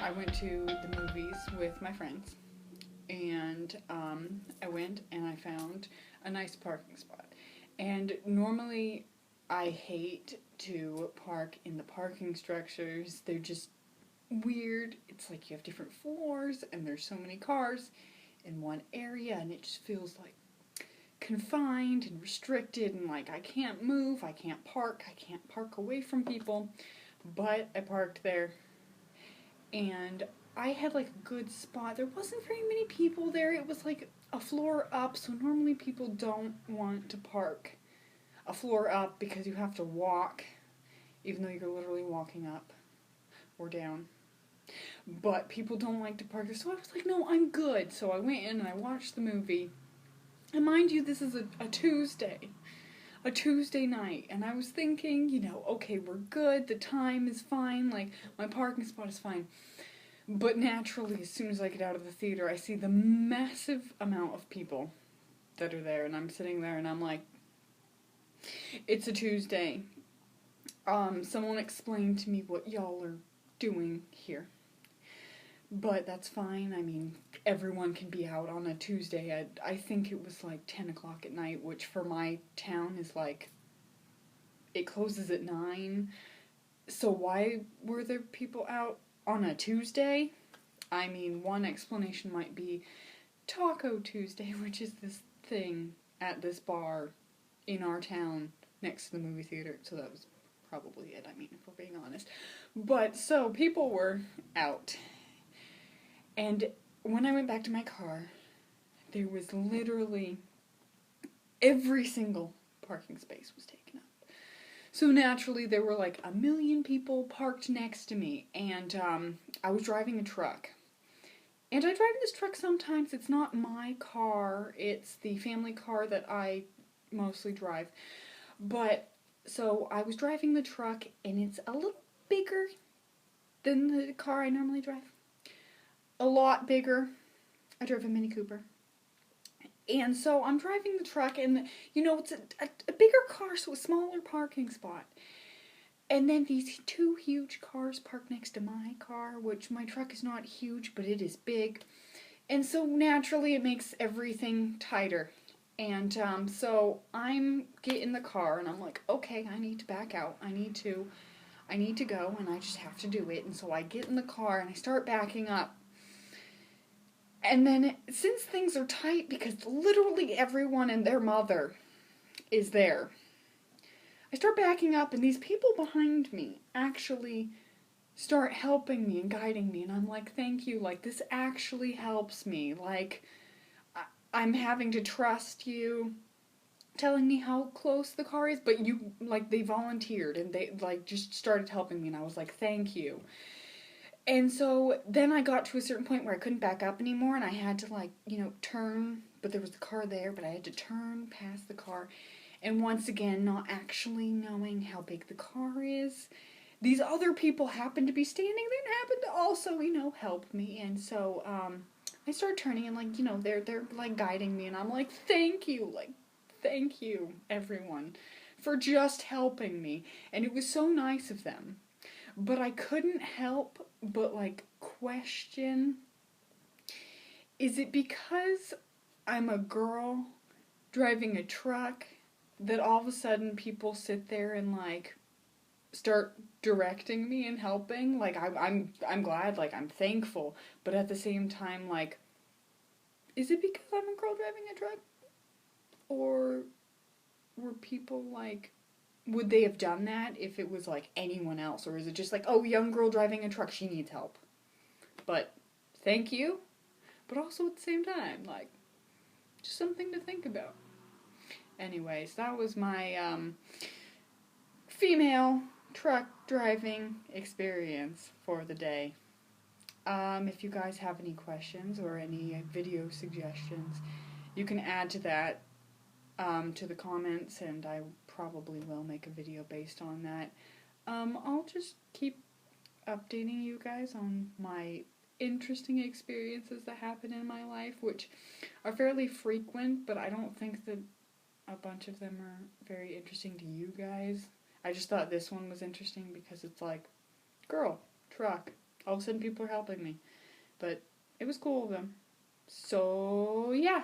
I went to the movies with my friends, and I went and I found a nice parking spot. And normally, I hate to park in the parking structures. They're just weird. It's like you have different floors, and there's so many cars in one area, and it just feels like confined and restricted, and like I can't move, I can't park away from people. But I parked there, and I had like a good spot. There wasn't very many people there. It was like a floor up, so normally people don't want to park a floor up because you have to walk, even though you're literally walking up or down. But people don't like to park there, so I was like, no, I'm good. So I went in and I watched the movie. And mind you, this is a Tuesday night, and I was thinking, okay, we're good, the time is fine, like, my parking spot is fine. But naturally, as soon as I get out of the theater, I see the massive amount of people that are there, and I'm sitting there, and I'm like, it's a Tuesday. Someone explained to me what y'all are doing here. But that's fine. I mean, everyone can be out on a Tuesday. I think it was like 10 o'clock at night, which for my town is like, it closes at 9. So why were there people out on a Tuesday? I mean, one explanation might be Taco Tuesday, which is this thing at this bar in our town next to the movie theater. So that was probably it, I mean, if we're being honest. But so people were out. And when I went back to my car, there was literally every single parking space was taken up. So naturally, there were like a million people parked next to me, and I was driving a truck. And I drive this truck sometimes. It's not my car. It's the family car that I mostly drive. But, so I was driving the truck, and it's a little bigger than the car I normally drive. A lot bigger. I drove a Mini Cooper. And so I'm driving the truck, and, it's a bigger car, so a smaller parking spot. And then these two huge cars parked next to my car, which my truck is not huge, but it is big. And so naturally it makes everything tighter. And so I'm getting in the car, and I'm like, okay, I need to back out. I need to go, and I just have to do it. And so I get in the car, and I start backing up. And then, since things are tight, because literally everyone and their mother is there, I start backing up, and these people behind me actually start helping me and guiding me, and I'm like, thank you, like, this actually helps me, like, I'm having to trust you, telling me how close the car is, but you, like, they volunteered, and they, like, just started helping me, and I was like, thank you. And so then I got to a certain point where I couldn't back up anymore, and I had to, like, turn, but there was the car there, but I had to turn past the car. And once again, not actually knowing how big the car is, these other people happened to be standing there and happened to also, help me. And so I started turning, and, like, they're like, guiding me, and I'm like, thank you, everyone, for just helping me. And it was so nice of them. But I couldn't help but, like, question, is it because I'm a girl driving a truck that all of a sudden people sit there and, like, start directing me and helping? Like, I'm glad, like, I'm thankful, but at the same time, like, is it because I'm a girl driving a truck? Or were people, like, would they have done that if it was, like, anyone else? Or is it just like, oh, young girl driving a truck, she needs help. But, thank you. But also at the same time, like, just something to think about. Anyways, that was my, female truck driving experience for the day. If you guys have any questions or any video suggestions, you can add to that, to the comments, and I probably will make a video based on that. I'll just keep updating you guys on my interesting experiences that happen in my life, which are fairly frequent, but I don't think that a bunch of them are very interesting to you guys. I just thought this one was interesting because it's like, girl, truck, All of a sudden people are helping me. But it was cool of them. So, yeah.